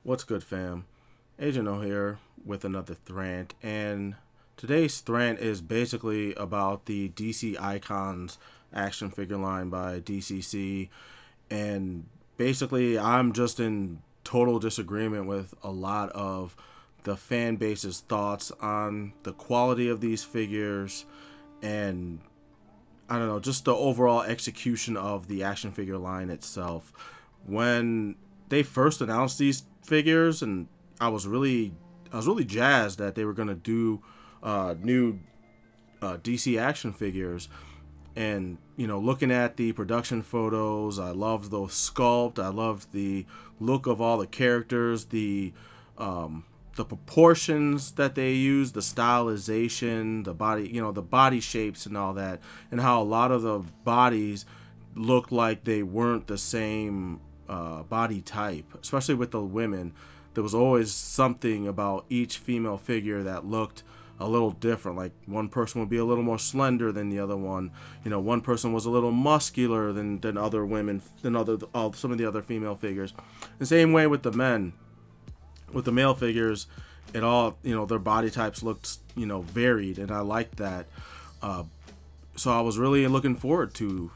What's good, fam? Agent O here with another Thrant, and today's Thrant is basically about the DC Icons action figure line by DCC, and basically I'm just in total disagreement with a lot of the fan base's thoughts on the quality of these figures and I don't know, just the overall execution of the action figure line itself. When they first announced these figures, and I was really jazzed that they were gonna do new DC action figures. And looking at the production photos, I loved the sculpt. I loved the look of all the characters, the proportions that they use, the stylization, the body, the body shapes and all that, and how a lot of the bodies looked like they weren't the same body type, especially with the women. There was always something about each female figure that looked a little different. Like one person would be a little more slender than the other one. One person was a little muscular than other women, than some of the other female figures. The same way with the men. With the male figures, it all their body types looked varied, and I liked that. So I was really looking forward to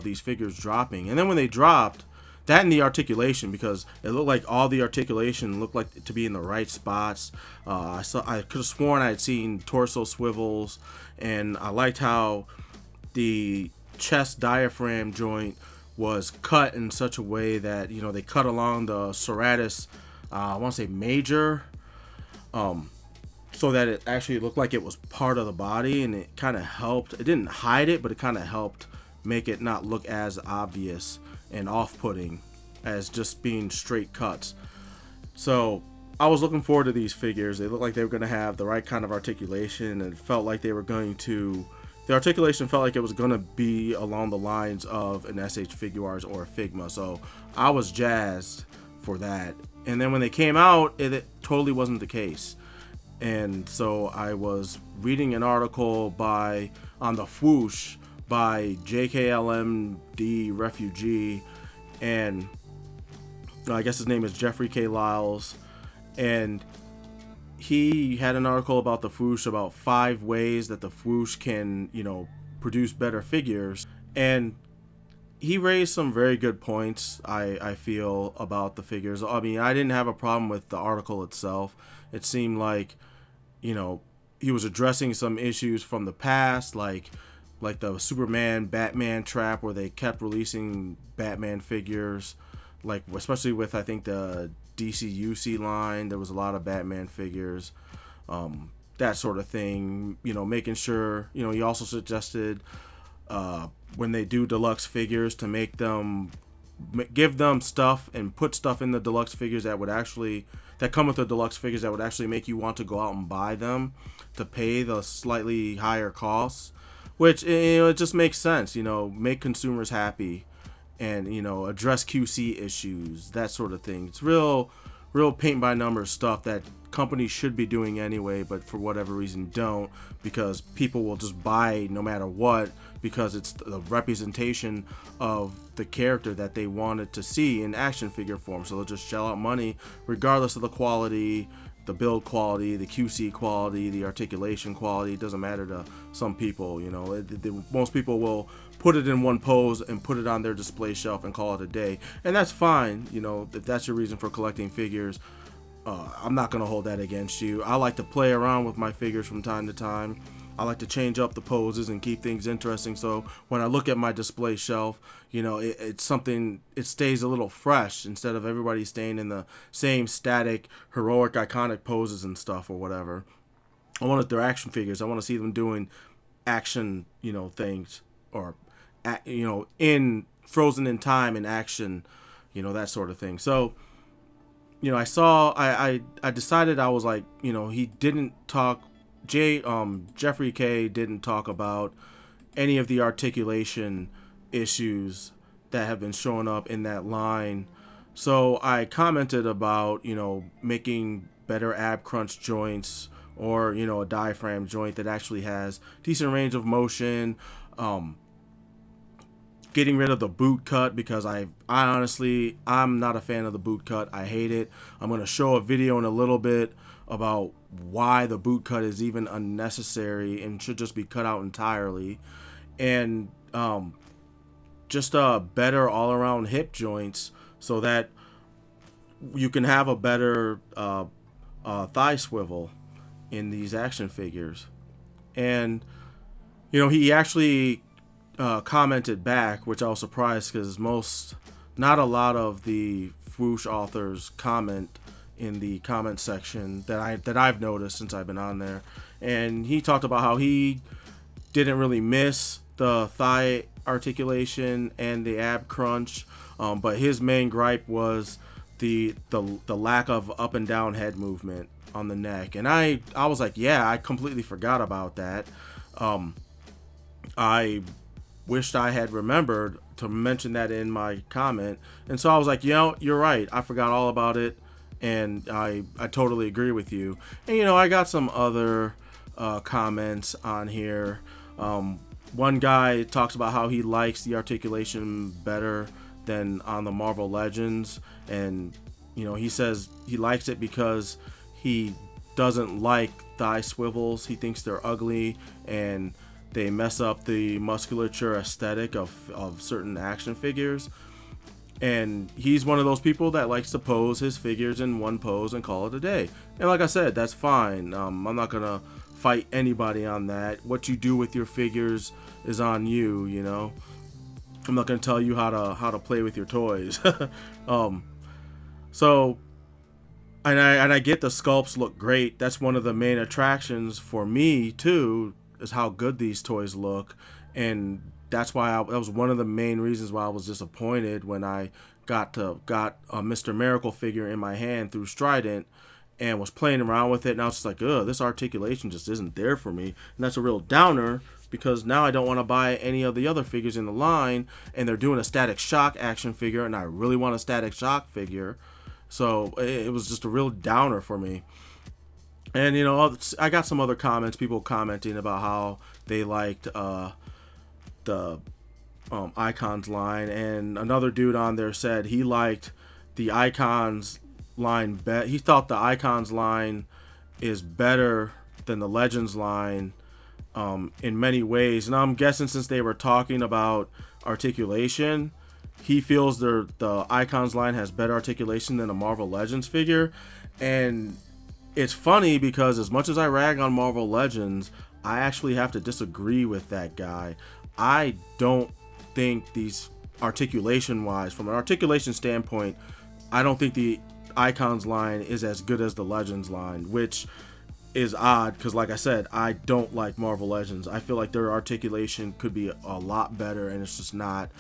these figures dropping, and then when they dropped, that and the articulation, because it looked like all the articulation looked like to be in the right spots. I could have sworn I had seen torso swivels, and I liked how the chest diaphragm joint was cut in such a way that they cut along the serratus. I want to say major, so that it actually looked like it was part of the body, and it kind of helped. It didn't hide it, but it kind of helped make it not look as obvious and off-putting as just being straight cuts. So I was looking forward to these figures. They looked like they were going to have the right kind of articulation, and it felt like they were going to. The articulation felt like it was going to be along the lines of an SH Figuarts or a Figma. So I was jazzed for that. And then when they came out, it totally wasn't the case. And so I was reading an article on the Whoosh by JKLMD Refugee, and I guess his name is Jeffrey K. Lyles, and he had an article about the Whoosh, about 5 ways that the Whoosh can, produce better figures. And he raised some very good points, I feel, about the figures. I mean, I didn't have a problem with the article itself. It seemed like, he was addressing some issues from the past, like the Superman Batman trap, where they kept releasing Batman figures, like especially with, I think, the DCUC line. There was a lot of Batman figures, that sort of thing. Making sure, he also suggested when they do deluxe figures to give them stuff and put stuff in the deluxe figures that come with the deluxe figures that would actually make you want to go out and buy them, to pay the slightly higher costs, which it just makes sense. Make consumers happy, and address QC issues, that sort of thing. It's real paint by numbers stuff that companies should be doing anyway, but for whatever reason don't, because people will just buy no matter what, because it's the representation of the character that they wanted to see in action figure form. So they'll just shell out money regardless of the quality, the build quality, the QC quality, the articulation quality. It doesn't matter to some people. Most people will put it in one pose and put it on their display shelf and call it a day, and that's fine. If that's your reason for collecting figures, I'm not going to hold that against you. I like to play around with my figures from time to time. I like to change up the poses and keep things interesting, so when I look at my display shelf, it's something, it stays a little fresh, instead of everybody staying in the same static, heroic, iconic poses and stuff or whatever. I want their action figures. I want to see them doing action, things, or in frozen in time in action, that sort of thing. So I decided, I was like, he didn't talk, Jeffrey K didn't talk about any of the articulation issues that have been showing up in that line. So I commented about, making better ab crunch joints, or, a diaphragm joint that actually has decent range of motion, getting rid of the boot cut, because I honestly, I'm not a fan of the boot cut. I hate it. I'm going to show a video in a little bit about why the boot cut is even unnecessary and should just be cut out entirely. And just better all-around hip joints, so that you can have a better thigh swivel in these action figures. And he actually commented back, which I was surprised, because not a lot of the Swoosh authors comment in the comment section that I've noticed since I've been on there. And he talked about how he didn't really miss the thigh articulation and the ab crunch, but his main gripe was the lack of up and down head movement on the neck. And I was like, yeah, I completely forgot about that. I wished I had remembered to mention that in my comment. And so I was like, you're right, I forgot all about it, and I totally agree with you. And I got some other comments on here. One guy talks about how he likes the articulation better than on the Marvel Legends, and he says he likes it because he doesn't like thigh swivels. He thinks they're ugly and they mess up the musculature aesthetic of certain action figures. And he's one of those people that likes to pose his figures in one pose and call it a day. And like I said, that's fine. I'm not gonna fight anybody on that. What you do with your figures is on you. I'm not gonna tell you how to play with your toys. So, and I get the sculpts look great. That's one of the main attractions for me too, is how good these toys look. And that's why that was one of the main reasons why I was disappointed when I got a Mr. Miracle figure in my hand through Strident and was playing around with it, and I was just like, this articulation just isn't there for me. And that's a real downer, because now I don't want to buy any of the other figures in the line, and they're doing a Static Shock action figure, and I really want a Static Shock figure. So it was just a real downer for me. And I got some other comments, people commenting about how they liked the Icons line, and another dude on there said he liked the Icons line he thought the Icons line is better than the Legends line in many ways. And I'm guessing, since they were talking about articulation, he feels the Icons line has better articulation than a Marvel Legends figure. And it's funny, because as much as I rag on Marvel Legends, I actually have to disagree with that guy. I don't think these articulation wise, from an articulation standpoint, I don't think the Icons line is as good as the Legends line, which is odd, because like I said, I don't like Marvel Legends. I feel like their articulation could be a lot better, and it's just not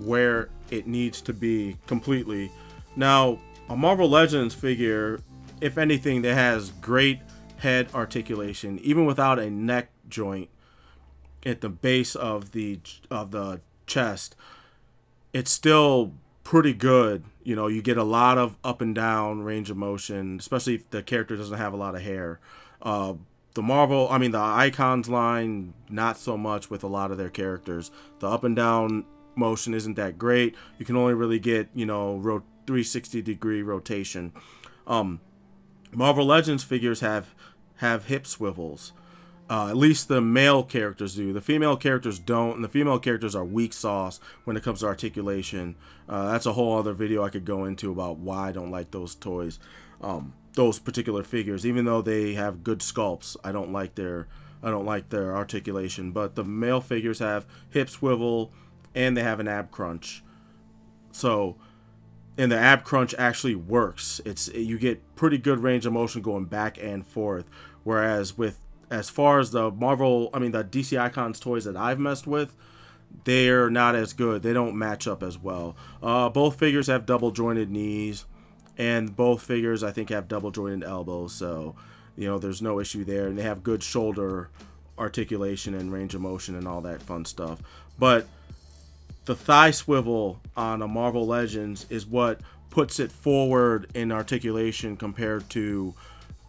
where it needs to be completely. Now, a Marvel Legends figure, if anything, that has great head articulation, even without a neck joint at the base of the chest, it's still pretty good. You get a lot of up and down range of motion, especially if the character doesn't have a lot of hair. The Icons line, not so much with a lot of their characters. The up and down motion isn't that great. You can only really get 360 degree rotation. Marvel Legends figures have hip swivels. At least the male characters do. The female characters don't, and the female characters are weak sauce when it comes to articulation. That's a whole other video I could go into about why I don't like those toys, those particular figures. Even though they have good sculpts, I don't like their articulation. But the male figures have hip swivel, and they have an ab crunch. So, and the ab crunch actually works. You get pretty good range of motion going back and forth. Whereas as far as the DC Icons toys that I've messed with, they're not as good. They don't match up as well. Both figures have double jointed knees, and both figures, I think, have double jointed elbows. So, there's no issue there. And they have good shoulder articulation and range of motion and all that fun stuff. But the thigh swivel on a Marvel Legends is what puts it forward in articulation compared to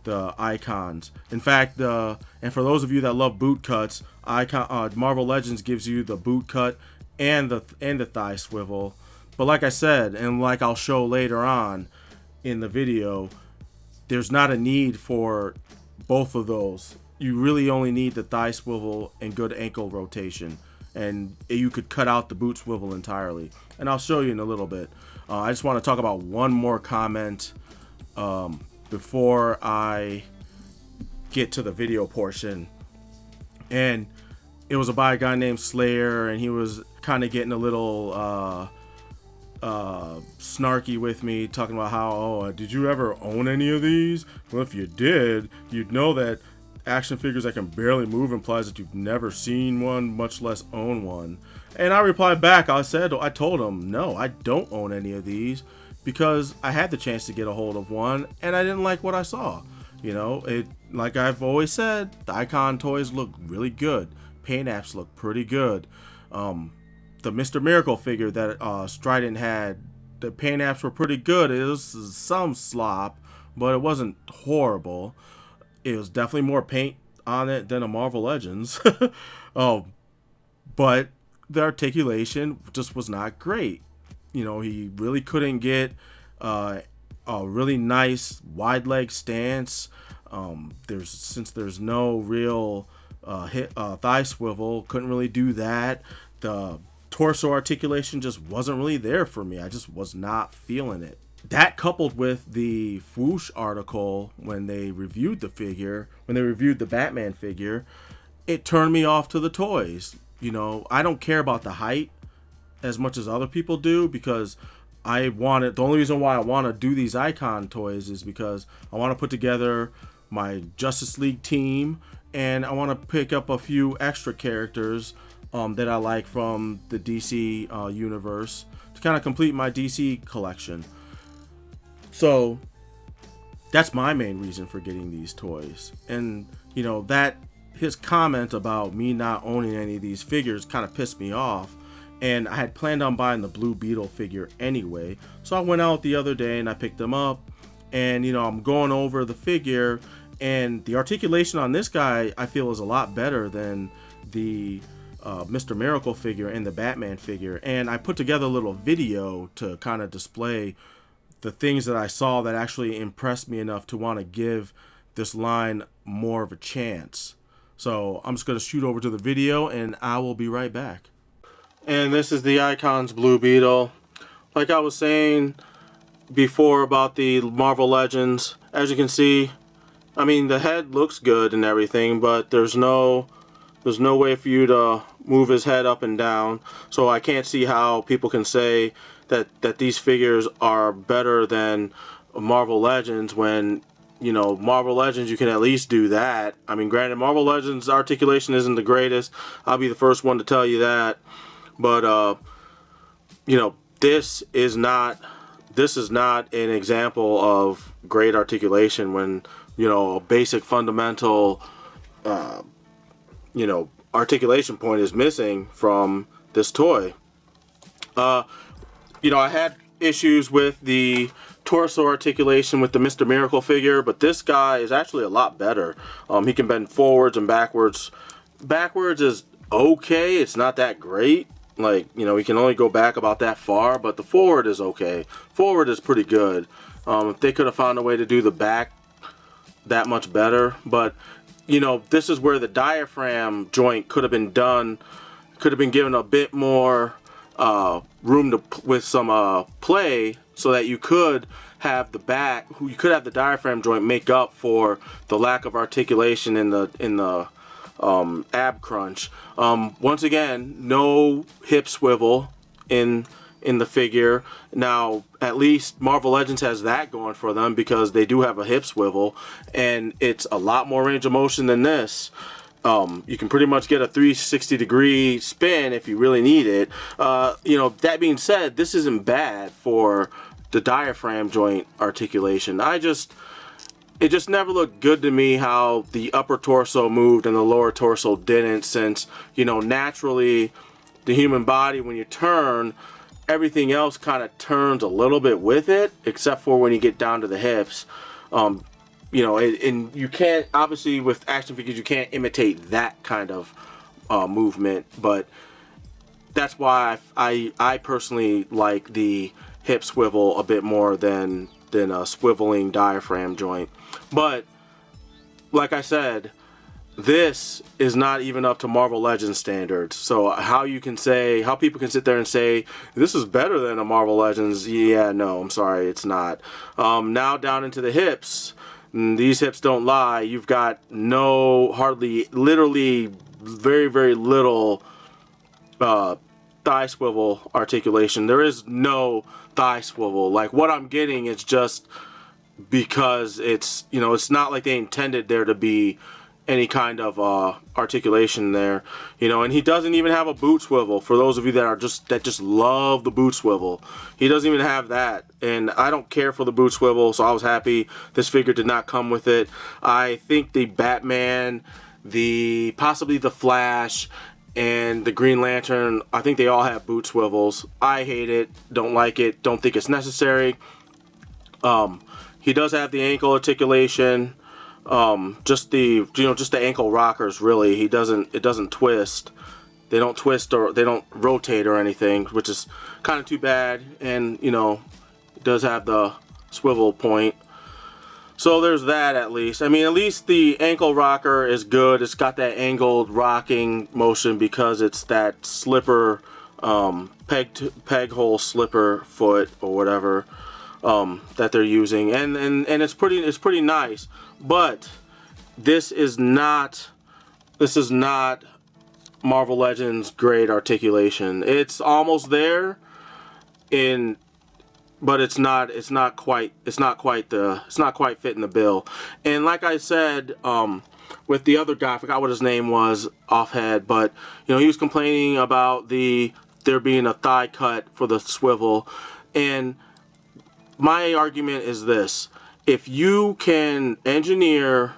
the Icons. In fact, and for those of you that love boot cuts, Marvel Legends gives you the boot cut and the thigh swivel. But like I said, and like I'll show later on in the video, there's not a need for both of those. You really only need the thigh swivel and good ankle rotation, and you could cut out the boot swivel entirely. And I'll show you in a little bit. I just want to talk about one more comment before I get to the video portion. And it was by a guy named Slayer, and he was kind of getting a little snarky with me, talking about how, oh, did you ever own any of these? Well, if you did, you'd know that action figures that can barely move implies that you've never seen one, much less own one. And I replied back, I told him, no, I don't own any of these because I had the chance to get a hold of one and I didn't like what I saw. You know, like I've always said, the Icon toys look really good. Paint apps look pretty good. The Mr. Miracle figure that Strident had, the paint apps were pretty good. It was some slop, but it wasn't horrible. It was definitely more paint on it than a Marvel Legends. But the articulation just was not great. You know, he really couldn't get a really nice wide leg stance. Since there's no real thigh swivel, couldn't really do that. The torso articulation just wasn't really there for me. I just was not feeling it. That coupled with the Swoosh article when they reviewed the Batman figure, it turned me off to the toys. You know, I don't care about the height as much as other people do because the only reason why I want to do these Icon toys is because I want to put together my Justice League team and I want to pick up a few extra characters that I like from the DC universe to kind of complete my DC collection. So that's my main reason for getting these toys. And, you know, that his comment about me not owning any of these figures kind of pissed me off. And I had planned on buying the Blue Beetle figure anyway. So I went out the other day and I picked them up. And, you know, I'm going over the figure. And the articulation on this guy, I feel, is a lot better than the Mr. Miracle figure and the Batman figure. And I put together a little video to kind of display the things that I saw that actually impressed me enough to want to give this line more of a chance. So I'm just going to shoot over to the video and I will be right back. And this is the Icon's Blue Beetle. Like I was saying before about the Marvel Legends, as you can see, I mean, the head looks good and everything, but there's no way for you to move his head up and down. So I can't see how people can say that these figures are better than Marvel Legends when, you know, Marvel Legends, you can at least do that. I mean, granted, Marvel Legends articulation isn't the greatest. I'll be the first one to tell you that. But, you know, this is not an example of great articulation when, you know, a basic fundamental, you know, articulation point is missing from this toy. You know, I had issues with the torso articulation with the Mr. Miracle figure, but this guy is actually a lot better. He can bend forwards and backwards. Backwards is okay. It's not that great. Like, you know, he can only go back about that far, but the forward is okay. Forward is pretty good. If they could have found a way to do the back that much better, but, you know, this is where the diaphragm joint could have been given a bit more room with some play, so that you could have the diaphragm joint make up for the lack of articulation in the ab crunch. Once again, no hip swivel in the figure. Now, at least Marvel Legends has that going for them because they do have a hip swivel, and it's a lot more range of motion than this. You can pretty much get a 360-degree spin if you really need it. You know, that being said, this isn't bad for the diaphragm joint articulation. It just never looked good to me how the upper torso moved and the lower torso didn't, since, you know, naturally the human body, when you turn, everything else kind of turns a little bit with it, except for when you get down to the hips. You know, and you can't, obviously with action figures, you can't imitate that kind of movement, but that's why I personally like the hip swivel a bit more than a swiveling diaphragm joint. But like I said, this is not even up to Marvel Legends standards. So how people can sit there and say this is better than a Marvel Legends? Yeah, no, I'm sorry, it's not. Now down into the hips. These hips don't lie. You've got literally very, very little thigh swivel articulation. There is no thigh swivel. Like, what I'm getting is just because it's, it's not like they intended there to be any kind of articulation there, and he doesn't even have a boot swivel. For those of you that just love the boot swivel, he doesn't even have that, and I don't care for the boot swivel, so I was happy this figure did not come with it. I think the Batman, possibly the Flash, and the Green Lantern, I think they all have boot swivels. I hate it, don't like it, don't think it's necessary. He does have the ankle articulation. Just the ankle rockers, really. It doesn't twist. They don't twist or they don't rotate or anything, which is kind of too bad. And it does have the swivel point. So there's that at least. I mean, at least the ankle rocker is good. It's got that angled rocking motion because it's that slipper, peg hole slipper foot or whatever. That they're using, and it's pretty nice, but this is not Marvel Legends grade articulation. It's almost there, but it's not quite fitting the bill. And like I said, with the other guy, I forgot what his name was offhand, but he was complaining about there being a thigh cut for the swivel, and my argument is this: if you can engineer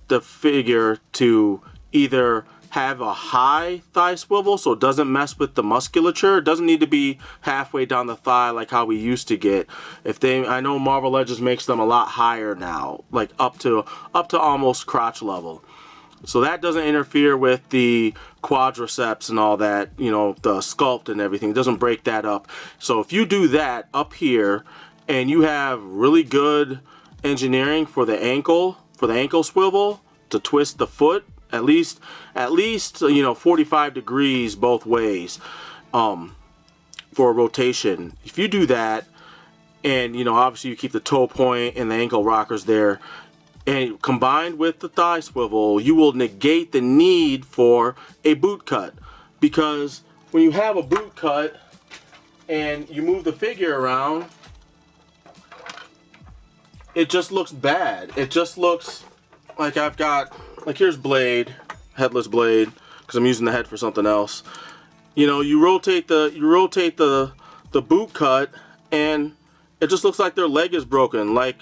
the figure to either have a high thigh swivel so it doesn't mess with the musculature, it doesn't need to be halfway down the thigh like how we used to get. I know Marvel Legends makes them a lot higher now, like up to almost crotch level. So that doesn't interfere with the quadriceps and all that, the sculpt and everything. It doesn't break that up. So if you do that up here, and you have really good engineering for the ankle swivel to twist the foot at least 45 degrees both ways for a rotation. If you do that, and obviously you keep the toe point and the ankle rockers there, and combined with the thigh swivel, you will negate the need for a boot cut. Because when you have a boot cut and you move the figure around, it just looks bad. It just looks like here's Blade, headless Blade, because I'm using the head for something else. You rotate the boot cut, and it just looks like their leg is broken. Like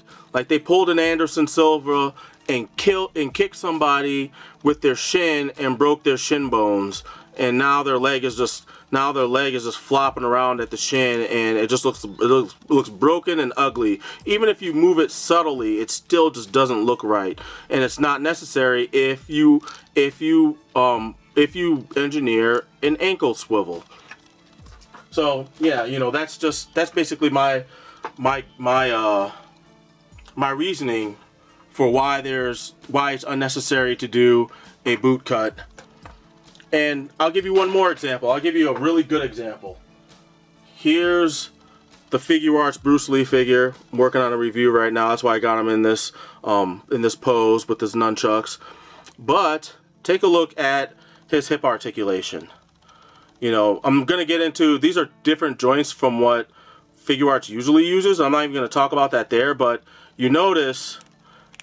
they pulled an Anderson Silva and kicked somebody with their shin and broke their shin bones, and now their leg is just flopping around at the shin, and it looks broken and ugly. Even if you move it subtly, it still just doesn't look right, and it's not necessary if you engineer an ankle swivel. So yeah, that's basically my reasoning for why it's unnecessary to do a boot cut. And I'll give you one more example. I'll give you a really good example. Here's the Figure Arts Bruce Lee figure. I'm working on a review right now. That's why I got him in this pose with his nunchucks. But take a look at his hip articulation. I'm going to get into, these are different joints from what Figure Arts usually uses. I'm not even going to talk about that there, but you notice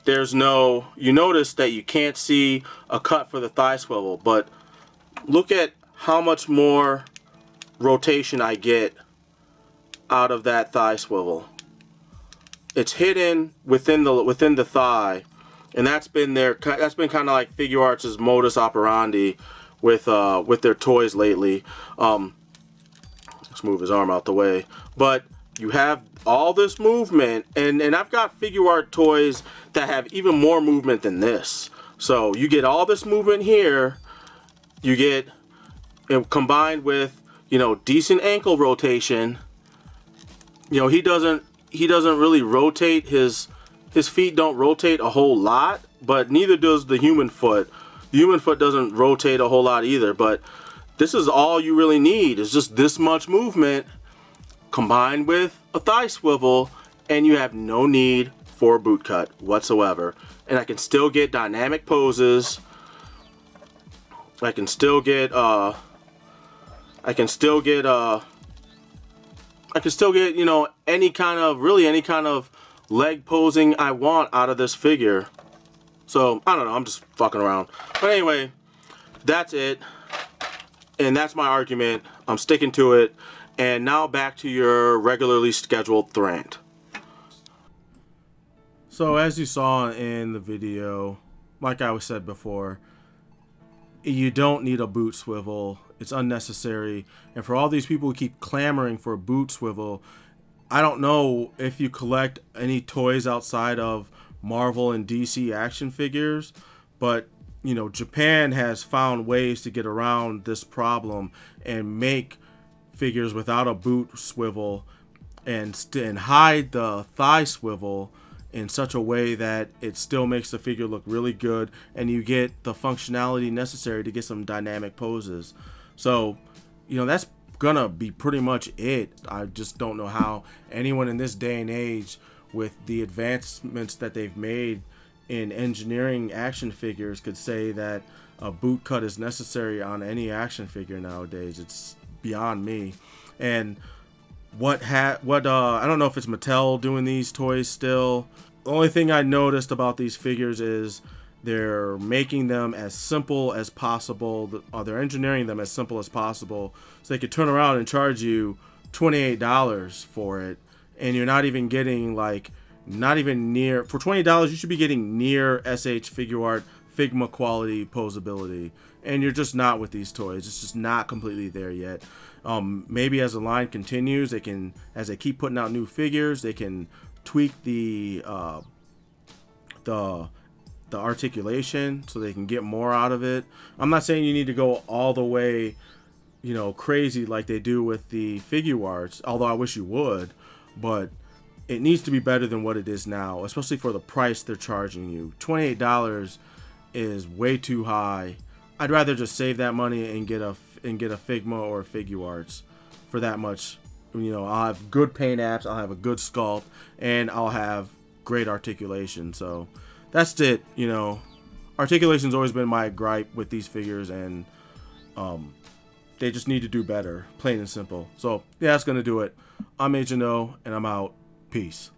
that you can't see a cut for the thigh swivel, but look at how much more rotation I get out of that thigh swivel. It's hidden within the thigh, and that's been kind of like Figure Arts' modus operandi with their toys lately. Let's move his arm out the way. But you have all this movement, and I've got Figure Art toys that have even more movement than this. So you get all this movement here. You get, combined with, decent ankle rotation. He doesn't really rotate his feet don't rotate a whole lot, but neither does the human foot. The human foot doesn't rotate a whole lot either, but this is all you really need, is just this much movement combined with a thigh swivel, and you have no need for a boot cut whatsoever. And I can still get dynamic poses. I can still get any kind of leg posing I want out of this figure. So I don't know, I'm just fucking around. But anyway, that's it. And that's my argument. I'm sticking to it. And now back to your regularly scheduled Thrant. So as you saw in the video, like I said before, you don't need a boot swivel. It's unnecessary. And for all these people who keep clamoring for a boot swivel, I don't know if you collect any toys outside of Marvel and DC action figures, but Japan has found ways to get around this problem and make figures without a boot swivel and hide the thigh swivel in such a way that it still makes the figure look really good, and you get the functionality necessary to get some dynamic poses. So, that's gonna be pretty much it. I just don't know how anyone in this day and age, with the advancements that they've made in engineering action figures, could say that a boot cut is necessary on any action figure nowadays. It's beyond me. And I don't know if it's Mattel doing these toys still. The only thing I noticed about these figures is they're making them as simple as possible. They're engineering them as simple as possible so they could turn around and charge you $28 for it, and you're not even getting not even near, for $20 you should be getting near SH Figure Art Figma quality posability, and you're just not with these toys. It's just not completely there yet. Maybe as the line continues, as they keep putting out new figures, they can tweak the articulation so they can get more out of it. I'm not saying you need to go all the way, crazy like they do with the figure arts, although I wish you would, but it needs to be better than what it is now, especially for the price they're charging you. $28 is way too high. I'd rather just save that money and get a Figma or a Figure Arts for that much. I'll have good paint apps, I'll have a good sculpt, and I'll have great articulation. So that's it. Articulation's always been my gripe with these figures, and they just need to do better, plain and simple. So yeah, that's gonna do it. I'm Agent O, and I'm out. Peace.